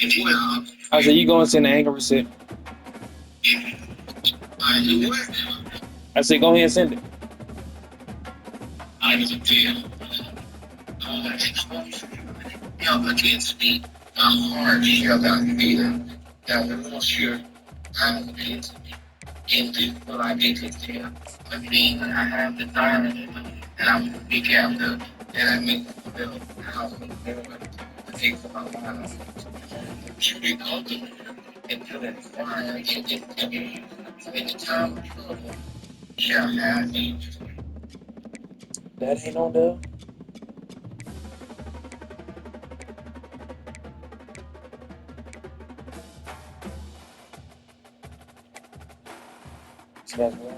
I said, you go and send the anchor receipt. I said, go ahead and send it. That ain't on there. So that's one.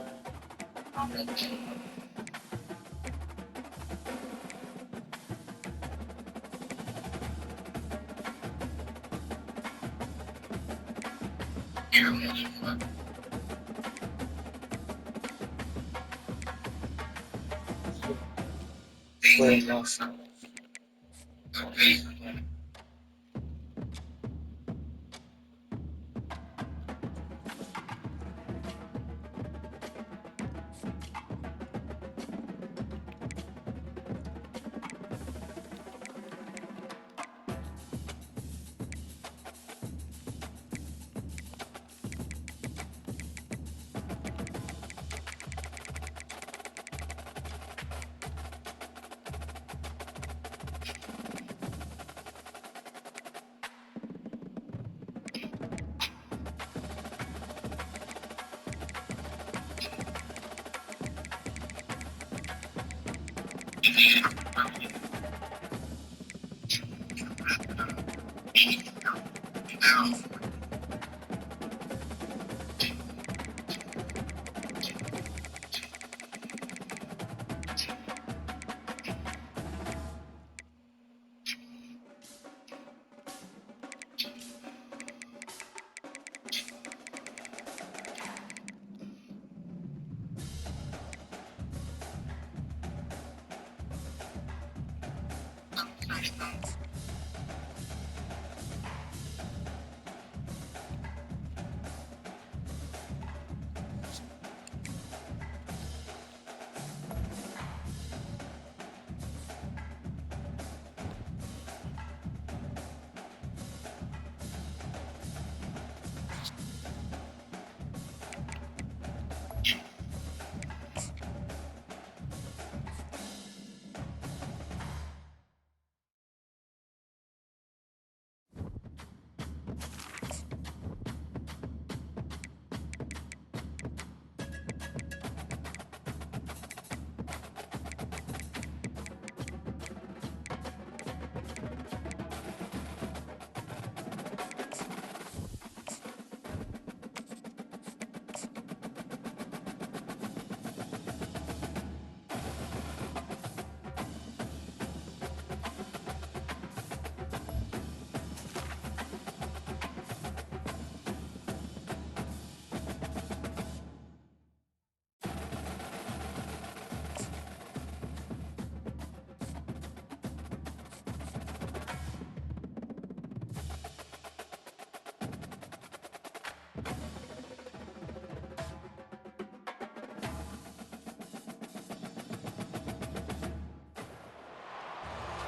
Wait, no.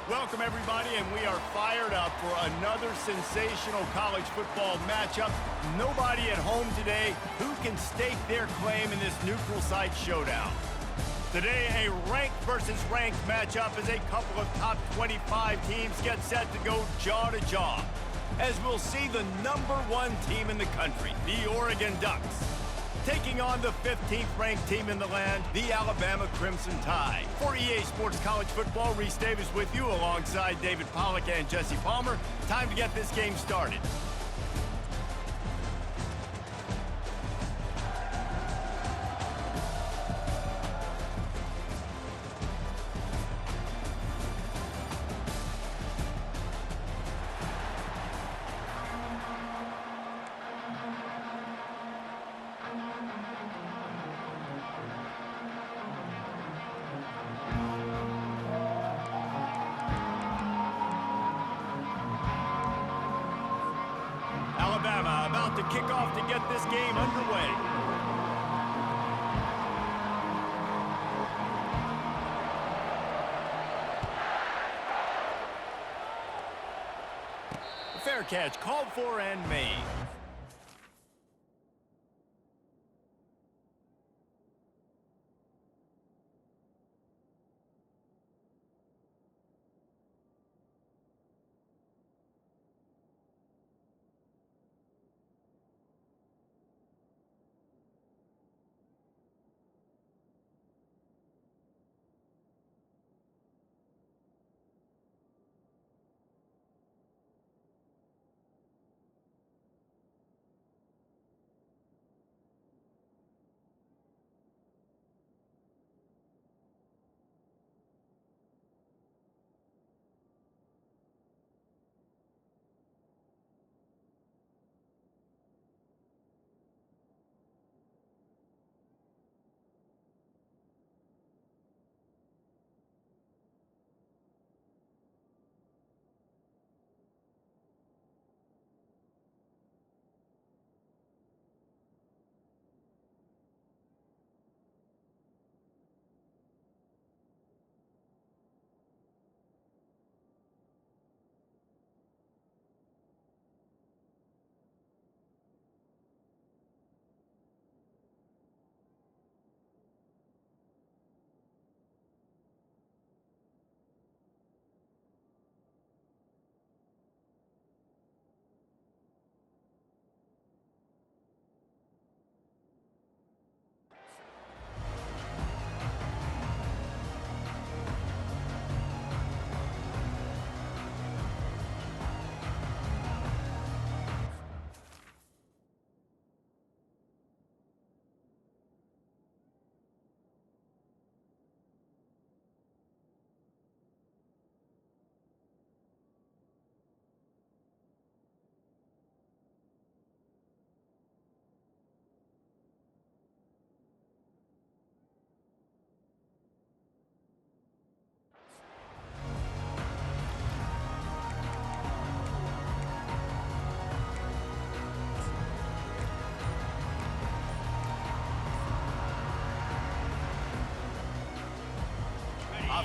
Welcome, everybody, and we are fired up for another sensational college football matchup. Nobody at home today who can stake their claim in this neutral site showdown. Today, a ranked versus ranked matchup as a couple of top 25 teams get set to go jaw to jaw, as we'll see the #1 team in the country, the Oregon Ducks, taking on the 15th ranked team in the land, the Alabama Crimson Tide. For EA Sports College Football, Reese Davis with you alongside David Pollack and Jesse Palmer. Time to get this game started. to kick off to get this game underway. Fair catch called for and made.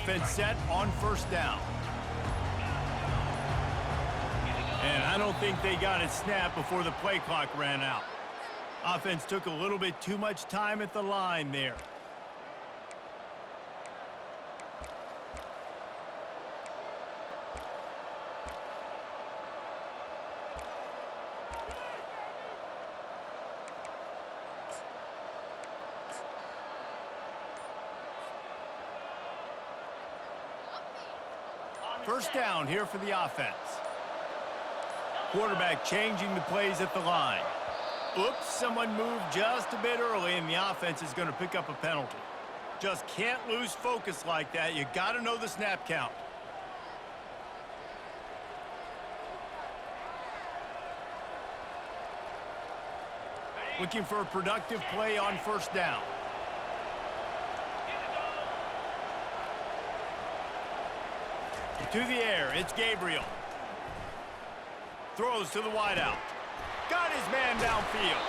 Offense set on first down. And I don't think they got it snapped before the play clock ran out. Offense took a little bit too much time at the line there. First down here for the offense. Quarterback changing the plays at the line. Oops, someone moved just a bit early, and the offense is going to pick up a penalty. Just can't lose focus like that. You got to know the snap count. Looking for a productive play on first down. To the air, it's Gabriel. Throws to the wideout. Got his man downfield.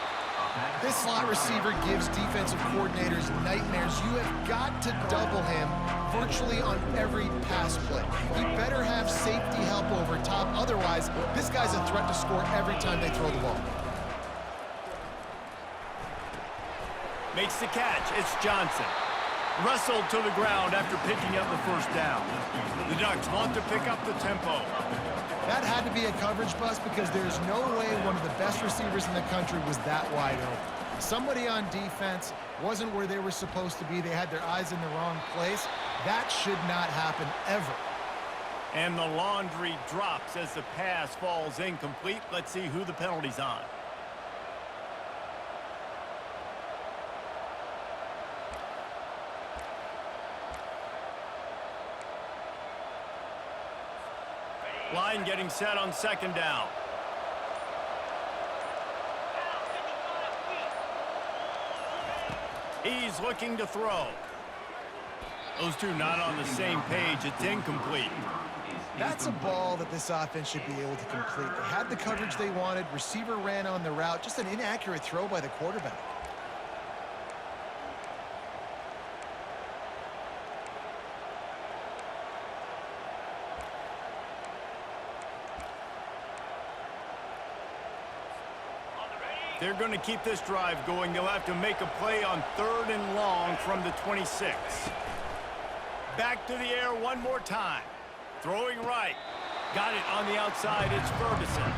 This slot receiver gives defensive coordinators nightmares. You have got to double him virtually on every pass play. He better have safety help over top. Otherwise, this guy's a threat to score every time they throw the ball. Makes the catch. It's Johnson. Wrestled to the ground after picking up the first down. The Ducks want to pick up the tempo. That had to be a coverage bust because there's no way one of the best receivers in the country was that wide open. Somebody on defense wasn't where they were supposed to be. They had their eyes in the wrong place. That should not happen ever. And the laundry drops as the pass falls incomplete. Let's see who the penalty's on. Line getting set on second down. He's looking to throw. Those two not on the same page. It's incomplete. That's a ball that this offense should be able to complete. They had the coverage they wanted. Receiver ran on the route. Just an inaccurate throw by the quarterback. They're going to keep this drive going. They'll have to make a play on 3rd and long from the 26. Back to the air one more time. Throwing right. Got it on the outside. It's Ferguson.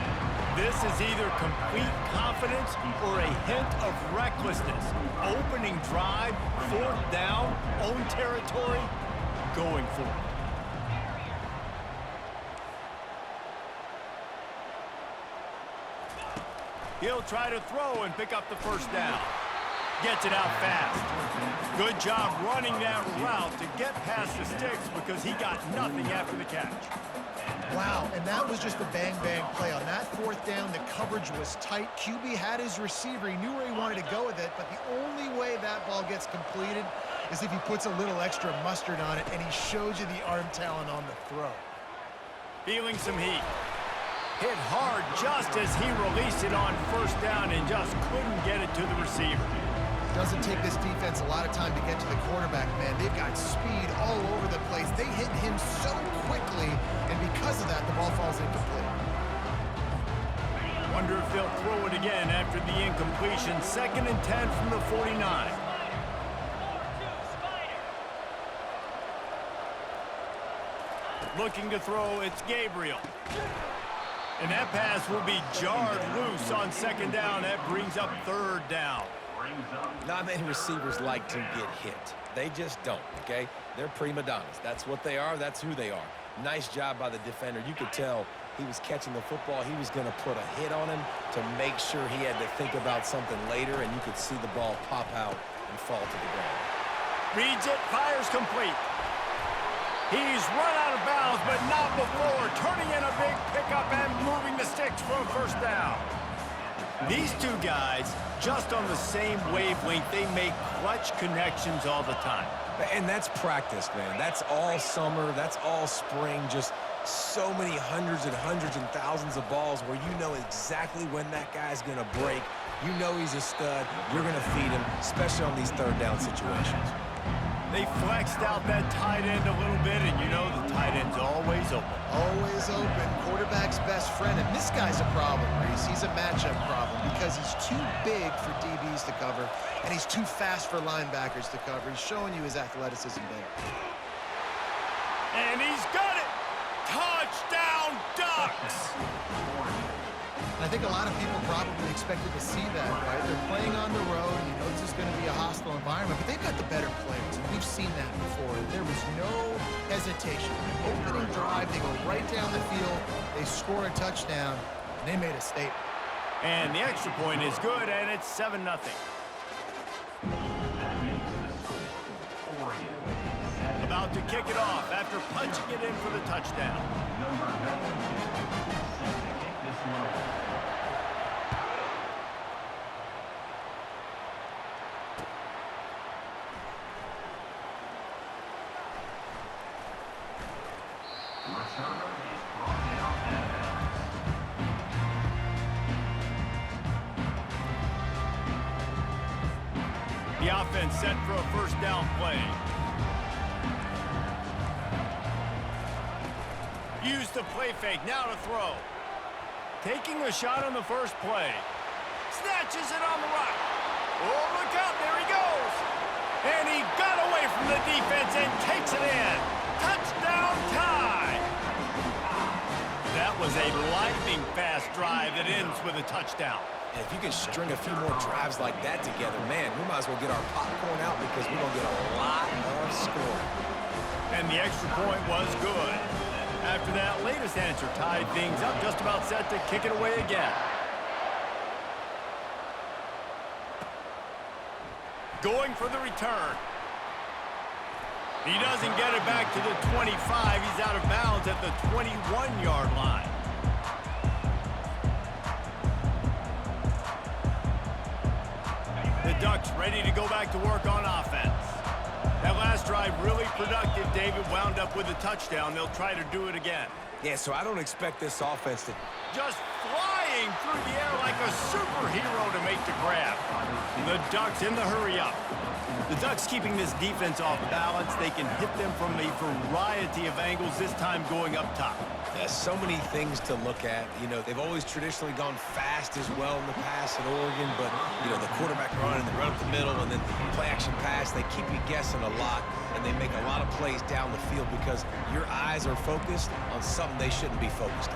This is either complete confidence or a hint of recklessness. Opening drive, 4th down, own territory, going for it. He'll try to throw and pick up the 1st down. Gets it out fast. Good job running that route to get past the sticks because he got nothing after the catch. Wow, and that was just a bang-bang play. On that 4th down, the coverage was tight. QB had his receiver. He knew where he wanted to go with it, but the only way that ball gets completed is if he puts a little extra mustard on it, and he shows you the arm talent on the throw. Feeling some heat. Hit hard just as he released it on 1st down and just couldn't get it to the receiver. Doesn't take this defense a lot of time to get to the quarterback, man. They've got speed all over the place. They hit him so quickly, and because of that, the ball falls incomplete. Wonder if they'll throw it again after the incompletion. 2nd and 10 from the 49. Looking to throw, it's Gabriel. And that pass will be jarred loose on 2nd down. That brings up 3rd down. Not many receivers like to get hit. They just don't, okay? They're prima donnas. That's what they are. That's who they are. Nice job by the defender. You could tell he was catching the football. He was going to put a hit on him to make sure he had to think about something later, and you could see the ball pop out and fall to the ground. Reads it, fires complete. He's run out of bounds, but not before turning in a big pickup and moving the sticks for a 1st down. These two guys, just on the same wavelength, they make clutch connections all the time. And that's practice, man. That's all summer. That's all spring. Just so many hundreds and thousands of balls where you know exactly when that guy's going to break. You know he's a stud. You're going to feed him, especially on these 3rd down situations. They flexed out that tight end a little bit, and you know the tight end's always open. Always open. Quarterback's best friend. And this guy's a problem, Reese. He's a matchup problem because he's too big for DBs to cover, and he's too fast for linebackers to cover. He's showing you his athleticism there. And he's got it! Touchdown, Ducks! I think a lot of people probably expected to see that, right? They're playing on the road. You know this is going to be a hostile environment, but they've got the better players. And we've seen that before. There was no hesitation. Opening drive, they go right down the field, they score a touchdown, and they made a statement. And the extra point is good, and it's 7-0. About to kick it off after punching it in for the touchdown. The offense set for a 1st down play. Use the play fake, now to throw. Taking a shot on the 1st play. Snatches it on the right. Oh, look out, there he goes. And he got away from the defense and takes it in. Touchdown tie. That was a lightning-fast drive that ends with a touchdown. And if you can string a few more drives like that together, man, we might as well get our popcorn out because we're going to get a lot of scoring. And the extra point was good. After that latest answer tied things up, just about set to kick it away again. Going for the return. He doesn't get it back to the 25. He's out of bounds at the 21-yard line. The Ducks ready to go back to work on offense. That last drive really productive. David wound up with a touchdown. They'll try to do it again. Yeah, so I don't expect this offense to... Just flying through the air like a superhero to make the grab. The Ducks in the hurry-up. The Ducks keeping this defense off balance. They can hit them from a variety of angles, this time going up top. There's so many things to look at. You know, they've always traditionally gone fast as well in the past at Oregon, but, you know, the quarterback run and the run up the middle and then play-action pass, they keep you guessing a lot, and they make a lot of plays down the field because your eyes are focused on something they shouldn't be focused on.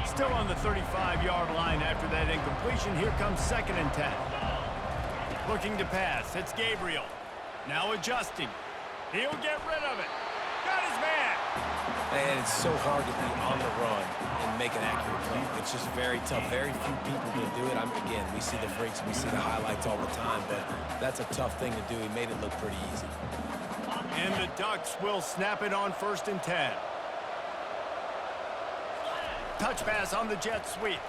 Still on the 35-yard line after that incompletion. Here comes 2nd and 10. Looking to pass. It's Gabriel. Now adjusting. He'll get rid of it. Got his man. And it's so hard to be on the run and make an accurate play. It's just very tough. Very few people can do it. Again, we see the freaks, we see the highlights all the time, but that's a tough thing to do. He made it look pretty easy. And the Ducks will snap it on 1st and 10. Touch pass on the jet sweep.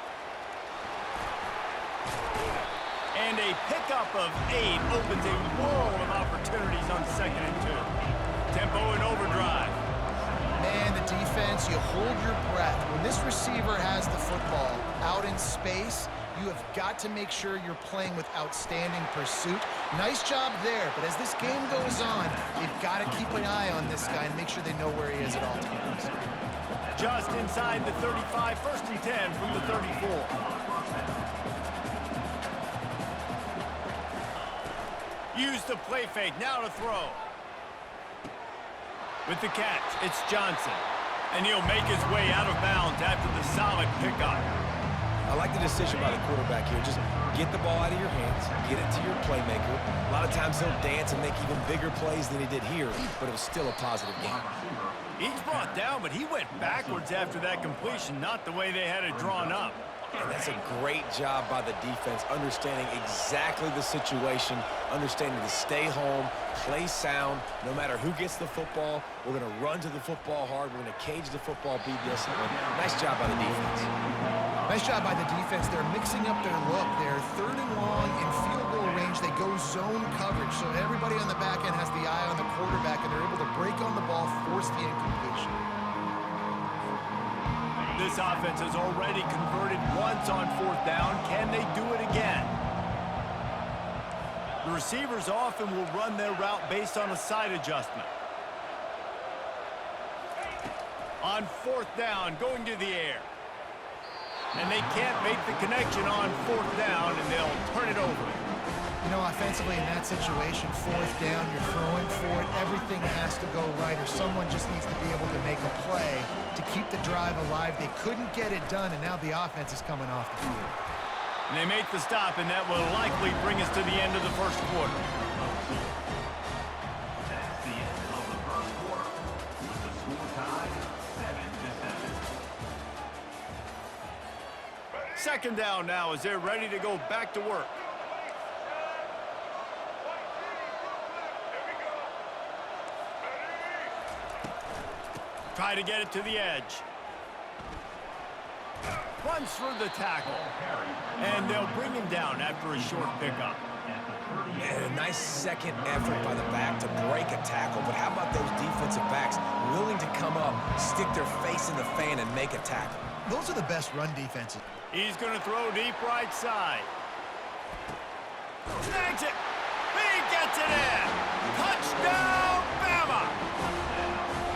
And a pickup of 8 opens a wall of opportunities on 2nd and 2. Tempo and overdrive. Man, the defense, you hold your breath. When this receiver has the football out in space, you have got to make sure you're playing with outstanding pursuit. Nice job there, but as this game goes on, you've got to keep an eye on this guy and make sure they know where he is at all times. Just inside the 35, 1st and 10 from the 34. Use the play fake, now to throw. With the catch, it's Johnson. And he'll make his way out of bounds after the solid pickup. I like the decision by the quarterback here. Just get the ball out of your hands, get it to your playmaker. A lot of times he'll dance and make even bigger plays than he did here, but it was still a positive game. He's brought down, but he went backwards after that completion, not the way they had it drawn up. And that's a great job by the defense, understanding exactly the situation, understanding to stay home, play sound. No matter who gets the football, we're going to run to the football hard. We're going to cage the football, be disciplined. Nice job by the defense. Nice job by the defense. They're mixing up their look. They're 3rd and long in field goal range. They go zone coverage, so everybody on the back end has the eye on the quarterback, and they're able to break on the ball, force the incompletion. This offense has already converted once on 4th down. Can they do it again? The receivers often will run their route based on a side adjustment. On 4th down, going to the air. And they can't make the connection on 4th down, and they'll turn it over. You know, offensively in that situation, 4th down, you're throwing for it. Everything has to go right, or someone just needs to be able to make a play to keep the drive alive. They couldn't get it done, and now the offense is coming off the field. And they make the stop, and that will likely bring us to the end of the 1st quarter. That's the end of the 1st quarter. With the score tied 7-7. 2nd down now as they're ready to go back to work. Try to get it to the edge. Runs through the tackle. And they'll bring him down after a short pickup. And a nice second effort by the back to break a tackle. But how about those defensive backs willing to come up, stick their face in the fan, and make a tackle? Those are the best run defenses. He's going to throw deep right side. Snags it. He gets it in. Touchdown, Bama.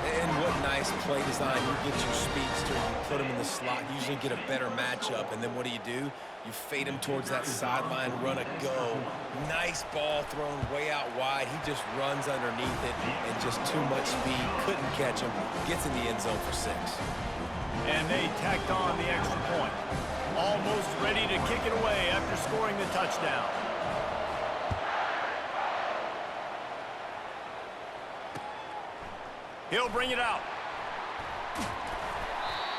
And what nice play design. You get your speedster, you put him in the slot, usually get a better matchup, and then what do? You fade him towards that sideline, run a go. Nice ball thrown way out wide. He just runs underneath it, and just too much speed. Couldn't catch him. Gets in the end zone for 6. And they tacked on the extra point. Almost ready to kick it away after scoring the touchdown. He'll bring it out.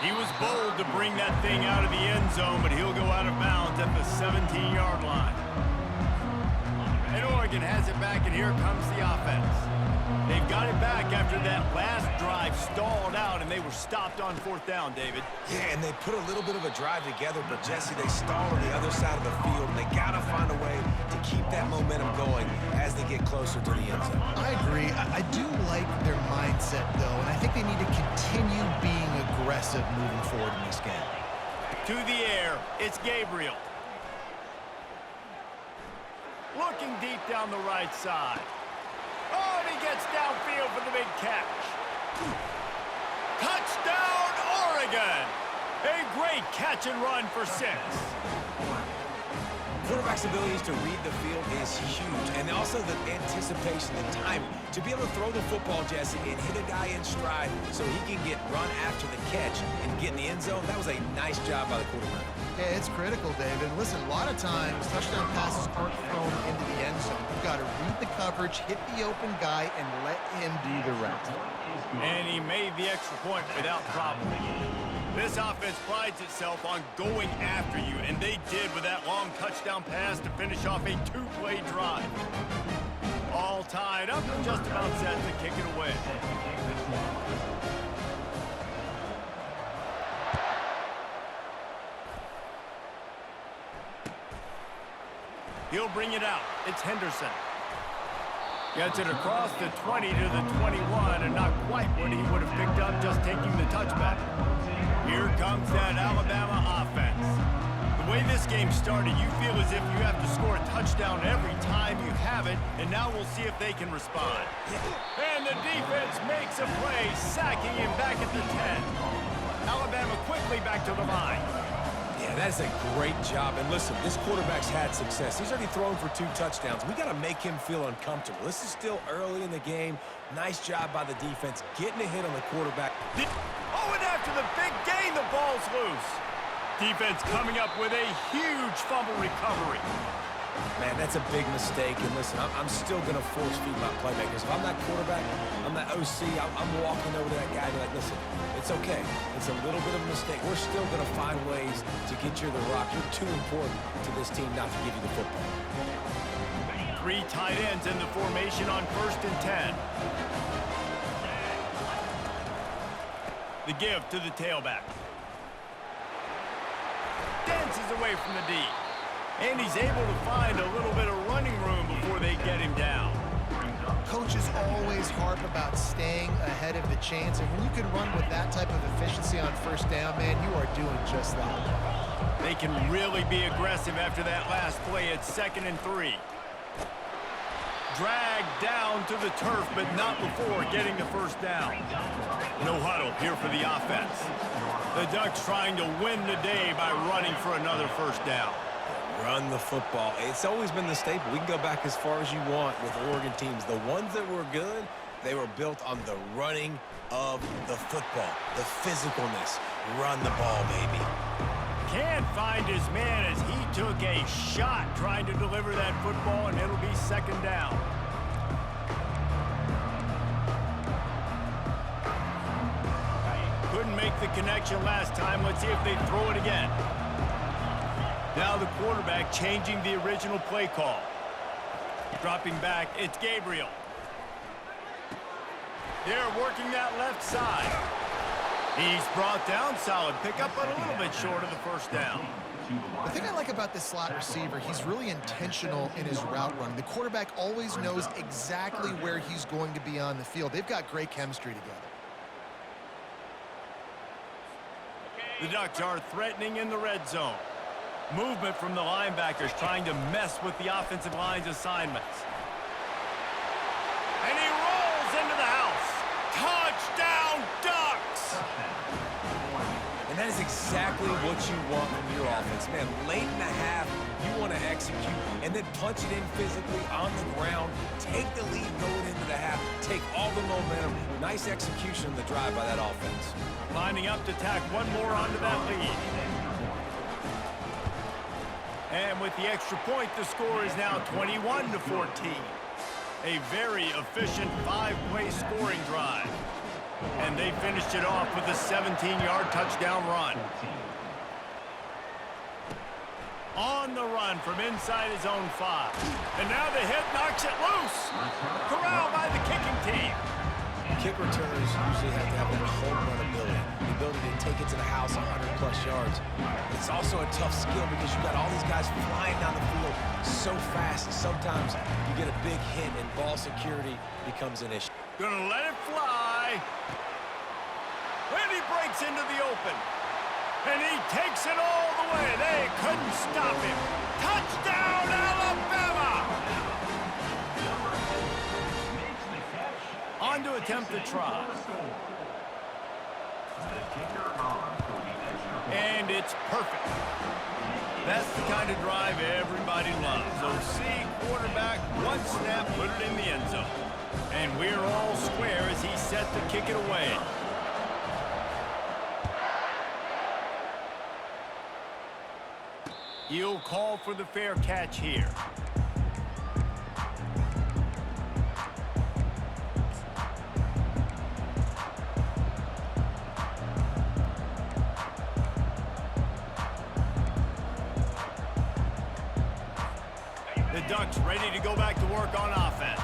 He was bold to bring that thing out of the end zone, but he'll go out of bounds at the 17-yard line. And Oregon Oregon has it back, and here comes the offense. They've got it back after that last drive stalled out, and they were stopped on 4th down, David. Yeah, and they put a little bit of a drive together, but Jesse, they stalled on the other side of the field, and they got to find a way to keep that momentum going as they get closer to the end zone. I agree. I do like their mindset, though, and I think they need to continue being aggressive moving forward in this game. To the air, it's Gabriel. Looking deep down the right side. Oh, and he gets downfield for the big catch. Touchdown, Oregon! A great catch and run for 6. Quarterback's abilities to read the field is huge, and also the anticipation, the timing. To be able to throw the football, Jesse, and hit a guy in stride so he can get run after the catch and get in the end zone, that was a nice job by the quarterback. Yeah, it's critical, David. Listen, a lot of times, touchdown passes aren't thrown into the end zone. You've got to read the coverage, hit the open guy, and let him do the rest. And he made the extra point without problem. This offense prides itself on going after you, and they did with that long touchdown pass to finish off a 2-play drive. All tied up and just about set to kick it away. He'll bring it out. It's Henderson. Gets it across the 20 to the 21, and not quite what he would have picked up just taking the touchback. Here comes that Alabama offense. The way this game started, you feel as if you have to score a touchdown every time you have it, and now we'll see if they can respond. And the defense makes a play, sacking him back at the 10. Alabama quickly back to the line. Yeah, that's a great job. And listen, this quarterback's had success. He's already thrown for 2 touchdowns. We got to make him feel uncomfortable. This is still early in the game. Nice job by the defense, getting a hit on the quarterback. Oh, and after the big gain, the ball's loose. Defense coming up with a huge fumble recovery. Man, that's a big mistake. And listen, I'm still going to force feed my playmakers. If I'm that quarterback, I'm that OC, I'm walking over to that guy and be like, listen, it's okay. It's a little bit of a mistake. We're still going to find ways to get you the rock. You're too important to this team not to give you the football. 3 tight ends in the formation on 1st and 10. The give to the tailback. Dances away from the D. And he's able to find a little bit of running room before they get him down. Coaches always harp about staying ahead of the chains, and when you can run with that type of efficiency on 1st down, man, you are doing just that. They can really be aggressive after that last play. It's 2nd and 3. Dragged down to the turf, but not before getting the 1st down. No huddle here for the offense. The Ducks trying to win the day by running for another 1st down. Run the football. It's always been the staple. We can go back as far as you want with Oregon teams. The ones that were good, they were built on the running of the football, the physicalness. Run the ball, baby. Can't find his man as he took a shot trying to deliver that football, and it'll be 2nd down. Couldn't make the connection last time. Let's see if they throw it again. Now the quarterback changing the original play call. Dropping back, it's Gabriel. They're working that left side. He's brought down solid pickup, but a little bit short of the 1st down. The thing I like about this slot receiver, he's really intentional in his route run. The quarterback always knows exactly where he's going to be on the field. They've got great chemistry together. The Ducks are threatening in the red zone. Movement from the linebackers trying to mess with the offensive line's assignments. And he rolls into the house. Touchdown, Ducks! And that is exactly what you want from your offense. Man, late in the half, you want to execute and then punch it in physically on the ground. Take the lead going into the half. Take all the momentum. Nice execution of the drive by that offense. Lining up to tack one more onto that lead. And with the extra point, the score is now 21-14. A very efficient 5-play scoring drive. And they finished it off with a 17-yard touchdown run. On the run from inside his own 5. And now the hit knocks it loose. Corralled by the kicking team. Kick returners usually have to have that home run ability, the ability to take it to the house 100-plus yards. It's also a tough skill because you've got all these guys flying down the field so fast, and sometimes you get a big hit and ball security becomes an issue. Gonna let it fly. And he breaks into the open. And he takes it all the way. They couldn't stop him. Touchdown, Alabama! On to attempt the try. And it's perfect. That's the kind of drive everybody loves. OC quarterback, one snap, put it in the end zone. And we're all square as he's set to kick it away. He'll call for the fair catch here. The Ducks ready to go back to work on offense.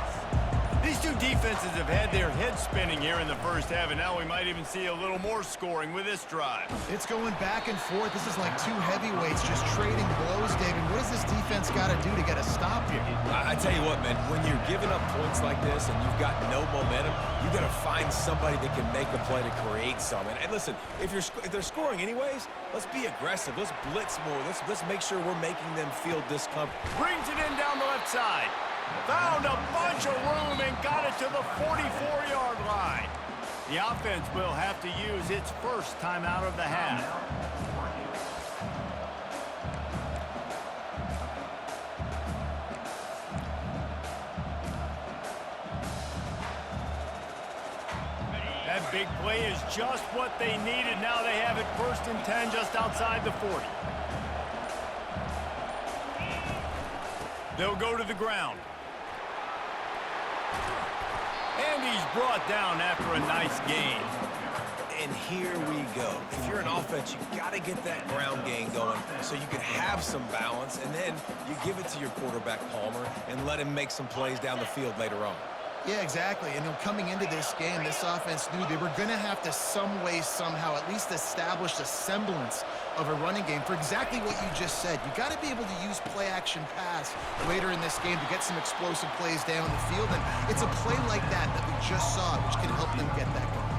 These two defenses have had their heads spinning here in the first half, and now we might even see a little more scoring with this drive. It's going back and forth. This is like two heavyweights just trading blows, David. What does this defense got to do to get a stop here? I tell you what, man, when you're giving up points like this and you've got no momentum, you got to find somebody that can make a play to create some. And listen, if they're scoring anyways, let's be aggressive. Let's blitz more. Let's make sure we're making them feel discomfort. Brings it in down the left side. Found a bunch of room and got it to the 44-yard line. The offense will have to use its first timeout of the half. That big play is just what they needed. Now they have it 1st and 10 just outside the 40. They'll go to the ground. And he's brought down after a nice gain. And here we go. If you're an offense, you got to get that ground game going so you can have some balance, and then you give it to your quarterback, Palmer, and let him make some plays down the field later on. Yeah, exactly. And coming into this game, this offense knew they were going to have to some way, somehow, at least establish a semblance of a running game for exactly what you just said. You got to be able to use play-action pass later in this game to get some explosive plays down the field. And it's a play like that we just saw, which can help them get that going.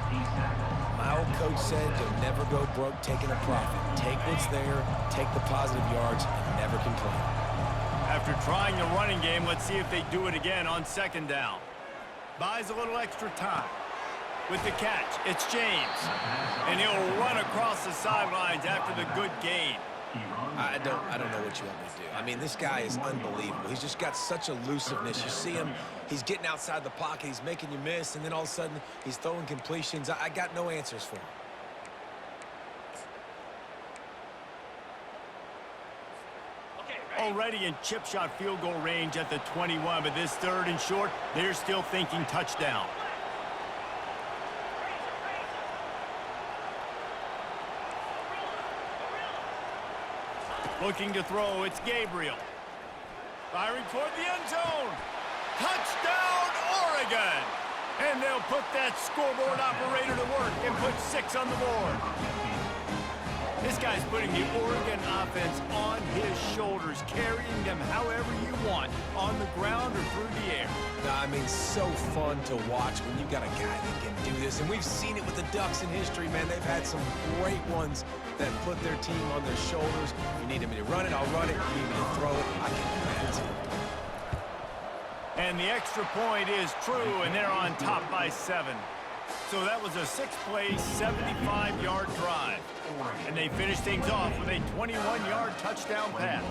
My old coach said you'll never go broke taking a profit. Take what's there, take the positive yards, and never complain. After trying the running game, let's see if they do it again on 2nd down. Buys a little extra time. With the catch, it's James. And he'll run across the sidelines after the good gain. I don't know what you want me to do. I mean, this guy is unbelievable. He's just got such elusiveness. You see him, he's getting outside the pocket, he's making you miss, and then all of a sudden, he's throwing completions. I got no answers for him. Already in chip shot field goal range at the 21, but this 3rd and short, they're still thinking touchdown. Looking to throw, it's Gabriel. Firing toward the end zone. Touchdown, Oregon! And they'll put that scoreboard operator to work and put 6 on the board. This guy's putting the Oregon offense on his shoulders, carrying them however you want, on the ground or through the air. I mean, so fun to watch when you got a guy that can do this. And we've seen it with the Ducks in history, man. They've had some great ones that put their team on their shoulders. You need me to run it, I'll run it. You need me to throw it, I can do that too. And the extra point is true, and they're on top by 7. So that was a 6-play, 75-yard drive. And they finished things off with a 21-yard touchdown pass.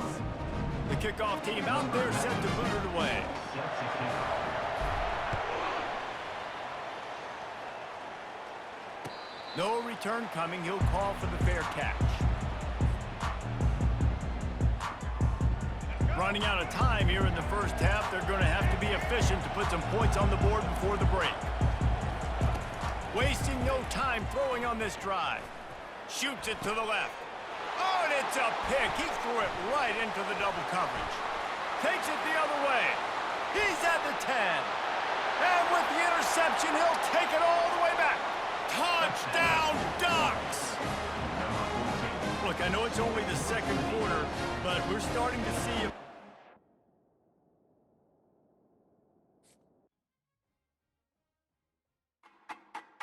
The kickoff team out there set to boot it away. No return coming. He'll call for the fair catch. Running out of time here in the first half. They're going to have to be efficient to put some points on the board before the break. Wasting no time throwing on this drive. Shoots it to the left. Oh, and it's a pick. He threw it right into the double coverage. Takes it the other way. He's at the 10. And with the interception, he'll take it all the way back. Touchdown, Ducks! Look, I know it's only the second quarter, but we're starting to see a